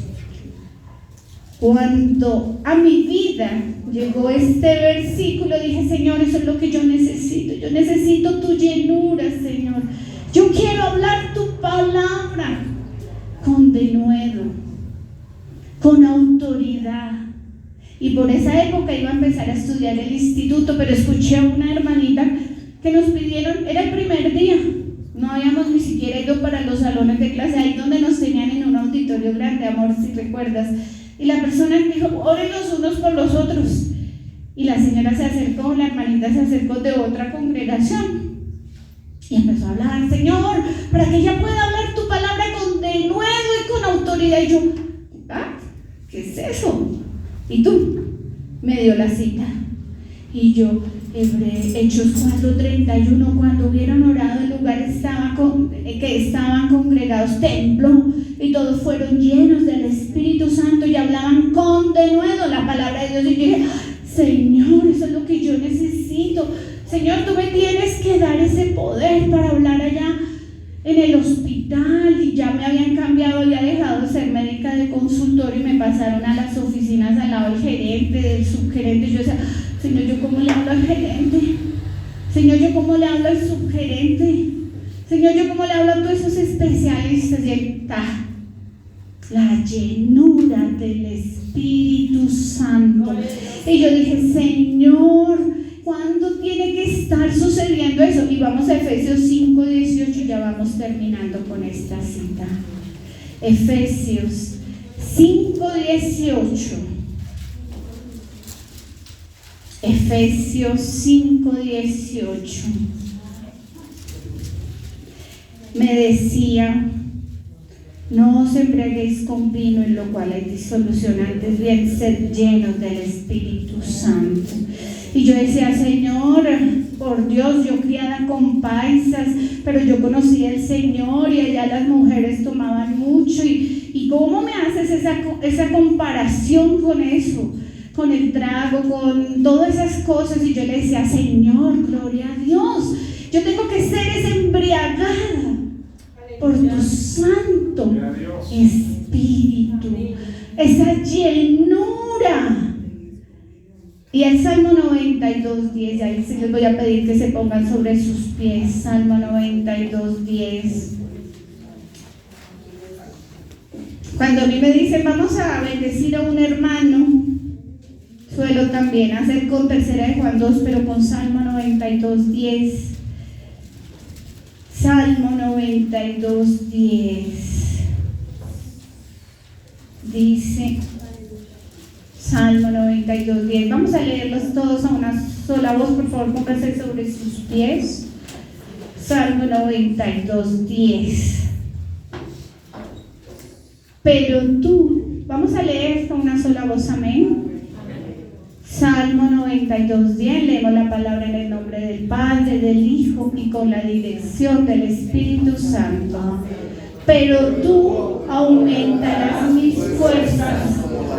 Cuando a mi vida llegó este versículo, dije: Señor, eso es lo que yo necesito. Yo necesito tu llenura, Señor. Yo quiero hablar tu palabra con denuedo, con autoridad. Y por esa época iba a empezar a estudiar el instituto, pero escuché a una hermanita que nos pidieron, era el primer día, no habíamos ni siquiera ido para los salones de clase, ahí donde nos tenían en un auditorio grande, amor, si recuerdas. Y la persona dijo, oren los unos por los otros. Y la señora se acercó, la hermanita se acercó de otra congregación. Y empezó a hablar, Señor, para que ella pueda hablar tu palabra con denuedo y con autoridad. Y yo, ¿qué es eso? Y tú, me dio la cita. Y yo, Hechos 4:31, cuando hubieron orado, el lugar que estaban congregados tembló, y todos fueron llenos del Espíritu Santo y hablaban con denuedo la palabra de Dios. Y yo dije, Señor, eso es lo que yo necesito. Señor, tú me tienes que dar ese poder para hablar allá en el hospital. Y ya me habían cambiado, había dejado de ser médica de consultorio y me pasaron a las oficinas al lado del gerente, del subgerente. Y yo decía, Señor, ¿yo cómo le hablo al gerente? Señor, ¿yo cómo le hablo al subgerente? Señor, ¿yo cómo le hablo a todos esos especialistas? Y ahí está la llenura del Espíritu Santo. Y yo dije, Señor, ¿cuándo tiene que estar sucediendo eso? Y vamos a Efesios 5:18, ya vamos terminando con esta cita. Efesios 5:18. Efesios 5:18. Me decía, no os embriaguéis con vino, en lo cual hay disolución, antes bien sed llenos del Espíritu Santo. Y yo decía, Señor, por Dios, yo criada con paisas, pero yo conocí al Señor y allá las mujeres tomaban mucho. ¿Y cómo me haces esa comparación con eso? Con el trago, con todas esas cosas. Y yo le decía, Señor, gloria a Dios, yo tengo que ser embriagada por tu Santo Espíritu, esa llenura. Y el Salmo 92:10, ahí sí les voy a pedir que se pongan sobre sus pies. Salmo 92:10. Cuando a mí me dicen vamos a bendecir a un hermano, suelo también hacer con Tercera de Juan 2, pero con Salmo 92:10. Salmo 92:10. Dice, Salmo 92:10. Vamos a leerlos todos a una sola voz, por favor, pónganse sobre sus pies. Salmo 92:10. Pero tú, vamos a leer con una sola voz, amén. Salmo 92:10, leemos la palabra en el nombre del Padre, del Hijo y con la dirección del Espíritu Santo. Pero tú aumentarás mis fuerzas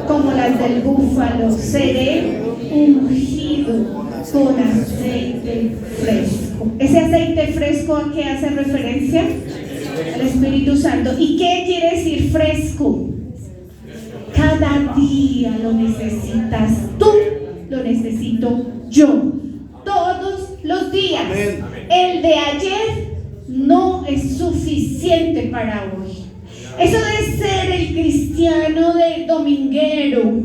como las del búfalo, seré ungido con aceite fresco. ¿Ese aceite fresco a qué hace referencia? Al Espíritu Santo. ¿Y qué quiere decir fresco? Cada día lo necesitas tú, lo necesito yo, todos los días. El de ayer no es suficiente para hoy. Eso de ser el cristiano de dominguero,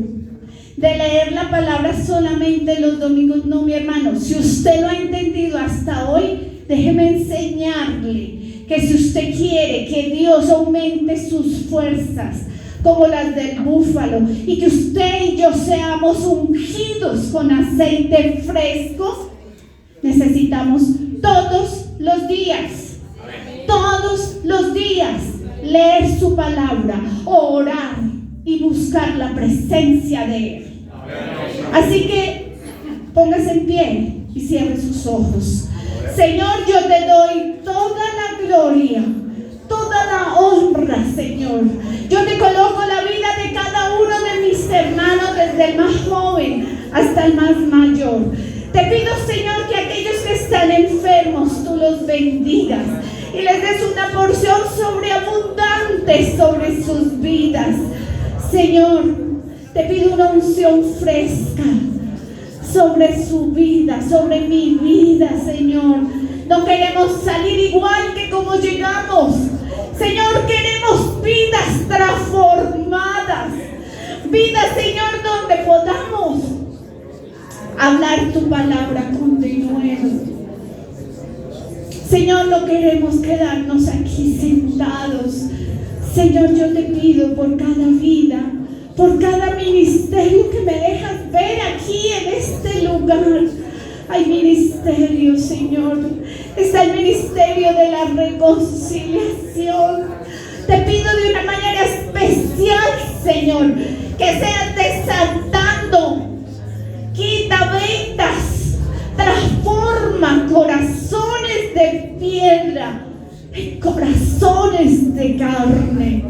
de leer la palabra solamente los domingos, no, mi hermano. Si usted lo ha entendido hasta hoy, déjeme enseñarle que si usted quiere que Dios aumente sus fuerzas como las del búfalo y que usted y yo seamos ungidos con aceite fresco, necesitamos todos los días leer su palabra, orar y buscar la presencia de Él. Así que póngase en pie y cierre sus ojos. Señor, yo te doy toda la gloria, toda la honra, Señor. Yo te coloco la vida de cada uno de mis hermanos, desde el más joven hasta el más mayor. Te pido, Señor, que aquellos que están enfermos, tú los bendigas y les des una porción sobreabundante sobre sus vidas. Señor, te pido una unción fresca sobre su vida, sobre mi vida, Señor. No queremos salir igual que como llegamos. Señor, queremos vidas transformadas. Vidas, Señor, donde podamos hablar tu palabra con denuedo. Señor, no queremos quedarnos aquí sentados. Señor, yo te pido por cada vida, por cada ministerio que me dejas ver aquí en este lugar. Hay ministerio, Señor. Está el ministerio de la reconciliación. Te pido de una manera especial, Señor, que seas desatando, quita vendas, transforma corazones de piedra en corazones de carne.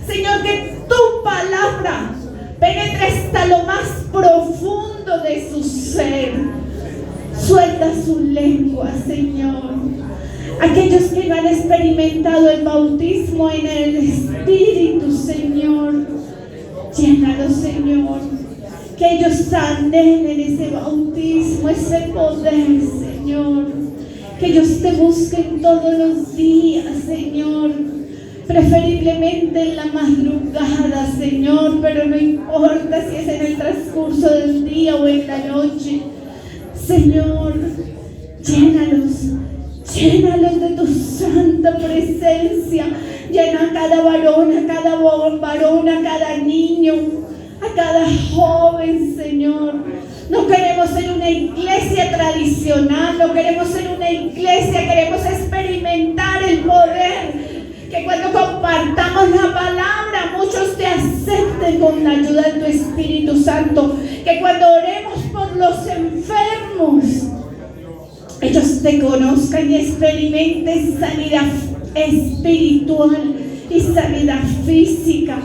Señor, que tu palabra penetre hasta lo más profundo de su ser. Suelta su lengua, Señor. Aquellos que no han experimentado el bautismo en el Espíritu, Señor, llénalos, Señor. Que ellos anhelen ese bautismo, ese poder, Señor. Que ellos te busquen todos los días, Señor. Preferiblemente en la madrugada, Señor, pero no importa si es en el transcurso del día o en la noche. Señor, llénalos de tu santa presencia. Llena a cada varón, a cada niño, a cada joven, Señor. No queremos ser una iglesia tradicional, no queremos ser una iglesia, queremos experimentar el poder. Que cuando compartamos la palabra, muchos te acepten con la ayuda de tu Espíritu Santo. Que cuando oremos por los enfermos, ellos te conozcan y experimenten sanidad espiritual y sanidad física.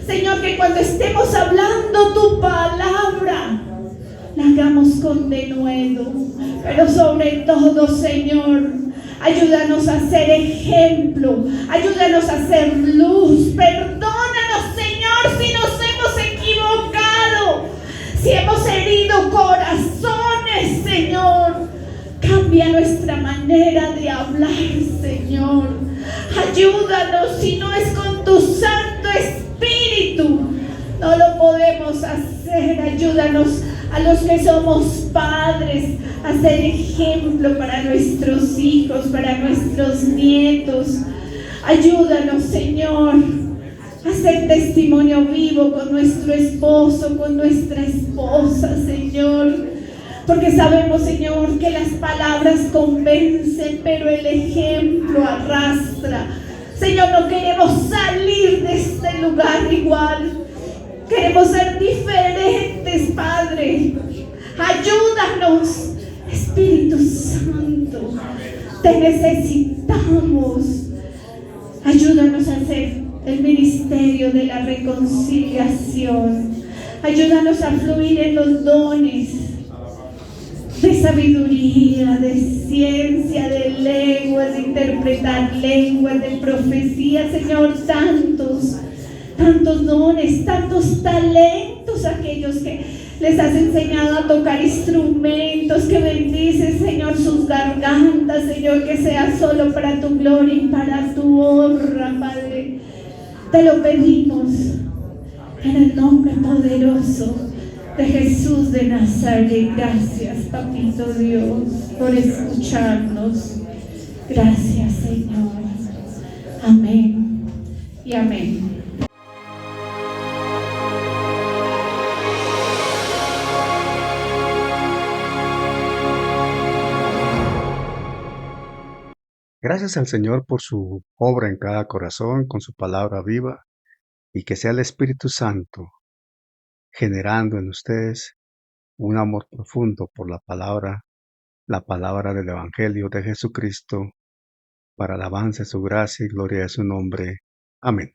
Señor, que cuando estemos hablando tu palabra, la hagamos con denuedo. Pero sobre todo, Señor, ayúdanos a ser ejemplo, ayúdanos a ser luz. Perdónanos, Señor, si nos hemos equivocado, si hemos herido corazones, Señor. Cambia nuestra manera de hablar, Señor. Ayúdanos, si no es con tu Santo Espíritu, no lo podemos hacer. Ayúdanos a los que somos padres a ser ejemplo para nuestros hijos, para nuestros nietos. Ayúdanos, Señor, a ser testimonio vivo con nuestro esposo, con nuestra esposa, Señor. Porque sabemos, Señor, que las palabras convencen, pero el ejemplo arrastra. Señor, no queremos salir de este lugar igual. Queremos ser diferentes, Padre. Ayúdanos, Espíritu Santo. Te necesitamos. Ayúdanos a hacer el ministerio de la reconciliación. Ayúdanos a fluir en los dones de sabiduría, de ciencia, de lenguas, de interpretar lenguas, de profecía, Señor. Tantos dones, tantos talentos, aquellos que les has enseñado a tocar instrumentos, que bendices, Señor, sus gargantas, Señor, que sea solo para tu gloria y para tu honra, Padre. Te lo pedimos en el nombre poderoso de Jesús de Nazaret. Gracias, Papito Dios, por escucharnos. Gracias, Señor. Amén y amén. Gracias al Señor por su obra en cada corazón, con su palabra viva, y que sea el Espíritu Santo generando en ustedes un amor profundo por la palabra del Evangelio de Jesucristo, para alabanza de su gracia y gloria de su nombre. Amén.